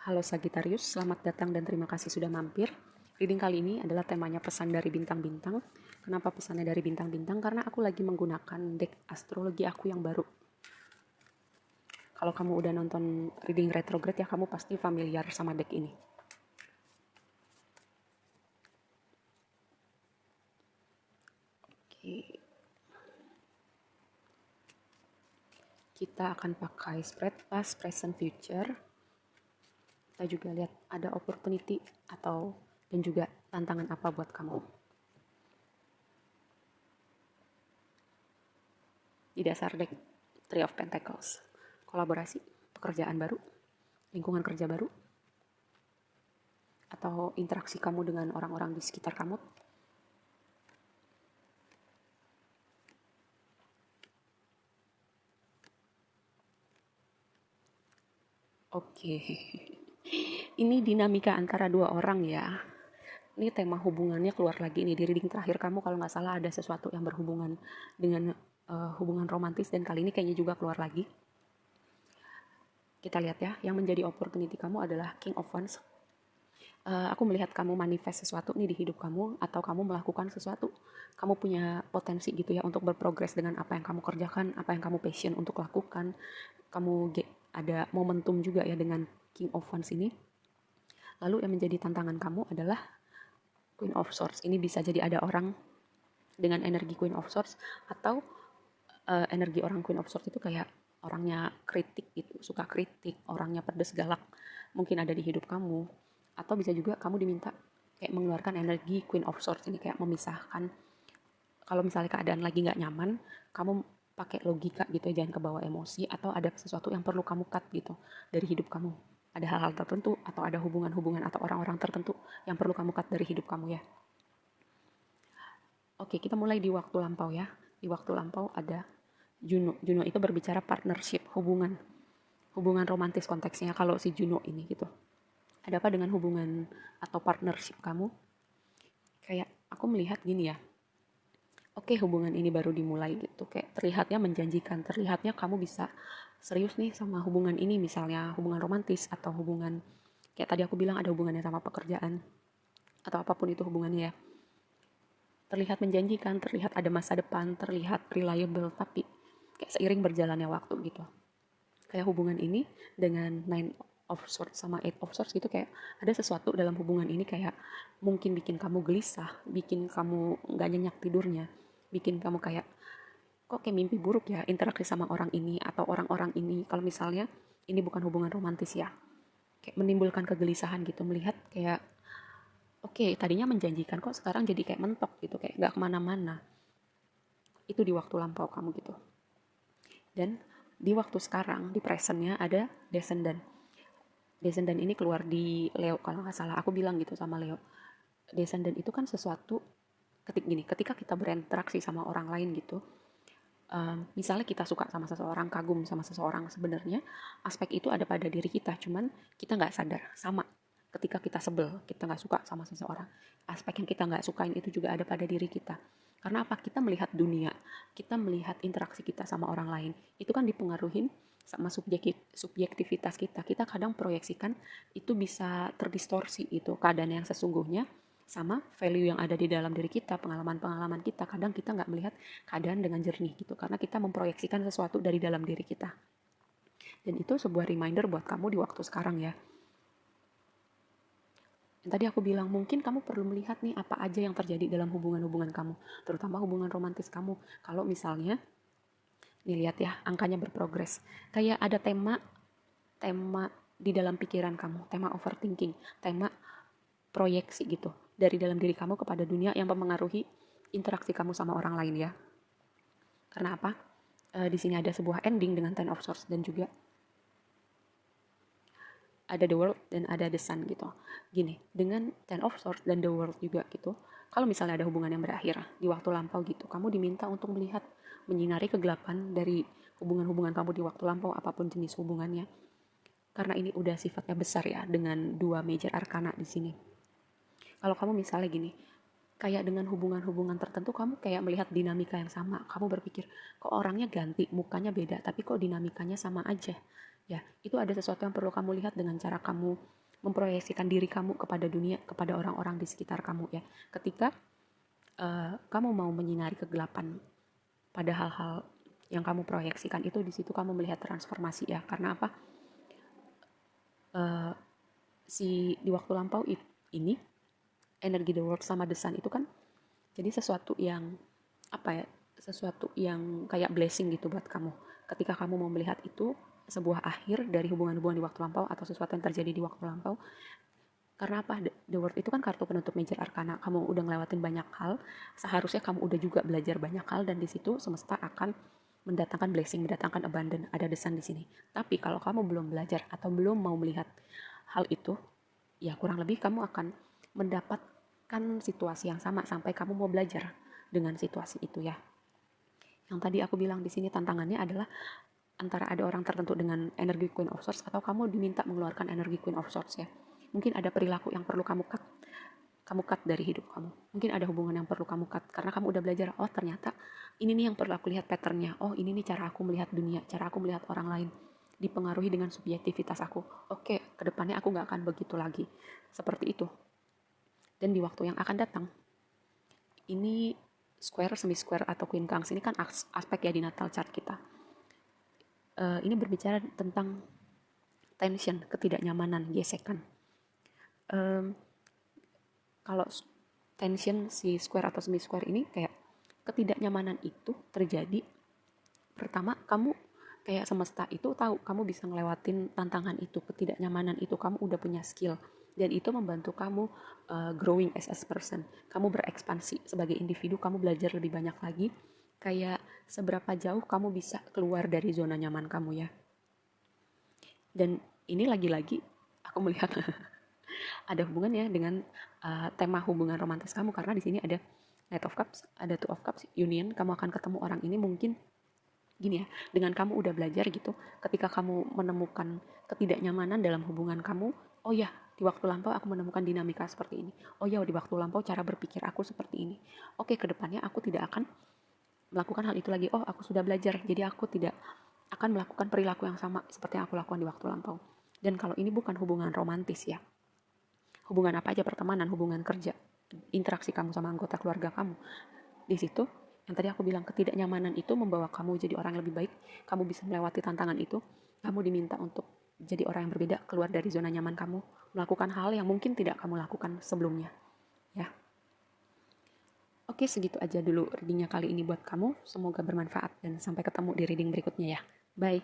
Halo Sagittarius, selamat datang dan terima kasih sudah mampir. Reading kali ini adalah temanya pesan dari bintang-bintang. Kenapa pesannya dari bintang-bintang? Karena aku lagi menggunakan deck astrologi aku yang baru. Kalau kamu udah nonton reading retrograde ya, kamu pasti familiar sama deck ini. Oke. Kita akan pakai spread past, present, future. Kita juga lihat ada opportunity dan juga tantangan apa buat kamu. Di dasar deck Three of Pentacles, kolaborasi, pekerjaan baru, lingkungan kerja baru, atau interaksi kamu dengan orang-orang di sekitar kamu. Oke, ini dinamika antara dua orang ya. Ini tema hubungannya keluar lagi nih di reading terakhir kamu, kalau nggak salah ada sesuatu yang berhubungan dengan hubungan romantis, dan kali ini kayaknya juga keluar lagi. Kita lihat ya, yang menjadi opportunity kamu adalah King of Wands. Aku melihat kamu manifest sesuatu nih di hidup kamu, atau kamu melakukan sesuatu. Kamu punya potensi gitu ya untuk berprogres dengan apa yang kamu kerjakan, apa yang kamu passion untuk lakukan. Ada momentum juga ya dengan King of Wands ini. Lalu yang menjadi tantangan kamu adalah Queen of Swords. Ini bisa jadi ada orang dengan energi Queen of Swords, atau energi orang Queen of Swords itu kayak orangnya kritik gitu, suka kritik, orangnya pedes galak, mungkin ada di hidup kamu. Atau bisa juga kamu diminta kayak mengeluarkan energi Queen of Swords ini, kayak memisahkan. Kalau misalnya keadaan lagi nggak nyaman, kamu pakai logika gitu, jangan kebawa emosi, atau ada sesuatu yang perlu kamu cut gitu dari hidup kamu. Ada hal-hal tertentu atau ada hubungan-hubungan atau orang-orang tertentu yang perlu kamu cut dari hidup kamu ya. Oke, kita mulai di waktu lampau ya. Di waktu lampau ada Juno. Juno itu berbicara partnership, hubungan romantis konteksnya kalau si Juno ini gitu. Ada apa dengan hubungan atau partnership kamu? Kayak aku melihat gini ya. Oke, hubungan ini baru dimulai gitu. Kayak terlihatnya menjanjikan, terlihatnya kamu bisa serius nih sama hubungan ini, misalnya hubungan romantis atau hubungan kayak tadi aku bilang ada hubungannya sama pekerjaan atau apapun itu hubungannya ya. Terlihat menjanjikan, terlihat ada masa depan, terlihat reliable, tapi kayak seiring berjalannya waktu gitu. Kayak hubungan ini dengan Nine of Swords sama Eight of Swords gitu, kayak ada sesuatu dalam hubungan ini kayak mungkin bikin kamu gelisah, bikin kamu nggak nyenyak tidurnya, bikin kamu kayak kok kayak mimpi buruk ya interaksi sama orang ini atau orang-orang ini. Kalau misalnya ini bukan hubungan romantis ya, kayak menimbulkan kegelisahan gitu, melihat kayak oke, tadinya menjanjikan kok sekarang jadi kayak mentok gitu, kayak nggak kemana-mana. Itu di waktu lampau kamu gitu. Dan di waktu sekarang, di presentnya ada Descendant. Descendant ini keluar di Leo kalau nggak salah. Aku bilang gitu sama Leo. Descendant itu kan sesuatu ketika kita berinteraksi sama orang lain gitu. Misalnya kita suka sama seseorang, kagum sama seseorang, sebenarnya aspek itu ada pada diri kita, cuman kita nggak sadar. Sama ketika kita sebel, kita nggak suka sama seseorang, aspek yang kita nggak sukain itu juga ada pada diri kita. Karena apa? Kita melihat dunia, kita melihat interaksi kita sama orang lain, itu kan dipengaruhi sama subjektivitas kita. Kita kadang proyeksikan itu bisa terdistorsi itu keadaan yang sesungguhnya sama value yang ada di dalam diri kita, pengalaman-pengalaman kita. Kadang kita nggak melihat keadaan dengan jernih gitu, karena kita memproyeksikan sesuatu dari dalam diri kita. Dan itu sebuah reminder buat kamu di waktu sekarang ya. Dan tadi aku bilang mungkin kamu perlu melihat nih apa aja yang terjadi dalam hubungan-hubungan kamu, terutama hubungan romantis kamu. Kalau misalnya, nih lihat ya, angkanya berprogres. Kayak ada tema di dalam pikiran kamu, tema overthinking, tema proyeksi gitu dari dalam diri kamu kepada dunia yang mempengaruhi interaksi kamu sama orang lain ya. Karena apa? Di sini ada sebuah ending dengan Ten of Swords, dan juga ada The World dan ada The Sun gitu. Gini, dengan Ten of Swords dan The World juga gitu, kalau misalnya ada hubungan yang berakhir di waktu lampau gitu, kamu diminta untuk melihat, menyinari kegelapan dari hubungan-hubungan kamu di waktu lampau, apapun jenis hubungannya. Karena ini udah sifatnya besar ya, dengan dua major arcana di sini. Kalau kamu misalnya gini, kayak dengan hubungan-hubungan tertentu kamu kayak melihat dinamika yang sama. Kamu berpikir, kok orangnya ganti, mukanya beda, tapi kok dinamikanya sama aja. Ya, itu ada sesuatu yang perlu kamu lihat dengan cara kamu memproyeksikan diri kamu kepada dunia, kepada orang-orang di sekitar kamu ya. Ketika kamu mau menyinari kegelapan pada hal-hal yang kamu proyeksikan itu, di situ kamu melihat transformasi ya. Karena apa? Di waktu lampau ini energi the world sama the sun itu kan jadi sesuatu yang apa ya, sesuatu yang kayak blessing gitu buat kamu. Ketika kamu mau melihat itu sebuah akhir dari hubungan-hubungan di waktu lampau atau sesuatu yang terjadi di waktu lampau. Karena apa? The World itu kan kartu penutup Major Arcana. Kamu udah ngelewatin banyak hal, seharusnya kamu udah juga belajar banyak hal, dan di situ semesta akan mendatangkan blessing, mendatangkan abundance, ada desain di sini. Tapi kalau kamu belum belajar atau belum mau melihat hal itu, ya kurang lebih kamu akan mendapatkan situasi yang sama sampai kamu mau belajar dengan situasi itu ya. Yang tadi aku bilang di sini tantangannya adalah antara ada orang tertentu dengan energi Queen of Swords atau kamu diminta mengeluarkan energi Queen of Swords ya. Mungkin ada perilaku yang perlu kamu cut dari hidup kamu. Mungkin ada hubungan yang perlu kamu cut karena kamu udah belajar, oh ternyata ini nih yang perlu aku lihat patternnya. Oh ini nih cara aku melihat dunia, cara aku melihat orang lain. Dipengaruhi dengan subjektivitas aku. Oke, kedepannya aku gak akan begitu lagi. Seperti itu. Dan di waktu yang akan datang, ini square, semi square atau queen kangs ini kan aspek ya di natal chart kita. Ini berbicara tentang tension, ketidaknyamanan, gesekan. Kalau tension si square atau semi square ini kayak ketidaknyamanan itu terjadi pertama kamu kayak semesta itu tahu kamu bisa ngelewatin tantangan itu, ketidaknyamanan itu, kamu udah punya skill dan itu membantu kamu growing as a person, kamu berekspansi sebagai individu, kamu belajar lebih banyak lagi, kayak seberapa jauh kamu bisa keluar dari zona nyaman kamu ya. Dan ini lagi-lagi aku melihat ada hubungannya dengan tema hubungan romantis kamu karena di sini ada Knight of Cups, ada Two of Cups, union, kamu akan ketemu orang ini mungkin gini ya, dengan kamu udah belajar gitu, ketika kamu menemukan ketidaknyamanan dalam hubungan kamu, oh ya, di waktu lampau aku menemukan dinamika seperti ini. Oh ya, di waktu lampau cara berpikir aku seperti ini. Oke, kedepannya aku tidak akan melakukan hal itu lagi. Oh, aku sudah belajar, jadi aku tidak akan melakukan perilaku yang sama seperti yang aku lakukan di waktu lampau. Dan kalau ini bukan hubungan romantis ya, hubungan apa aja, pertemanan, hubungan kerja, interaksi kamu sama anggota keluarga kamu, di situ yang tadi aku bilang ketidaknyamanan itu membawa kamu jadi orang yang lebih baik, kamu bisa melewati tantangan itu, kamu diminta untuk jadi orang yang berbeda, keluar dari zona nyaman kamu, melakukan hal yang mungkin tidak kamu lakukan sebelumnya ya. Oke, segitu aja dulu readingnya kali ini buat kamu, semoga bermanfaat dan sampai ketemu di reading berikutnya ya. Bye.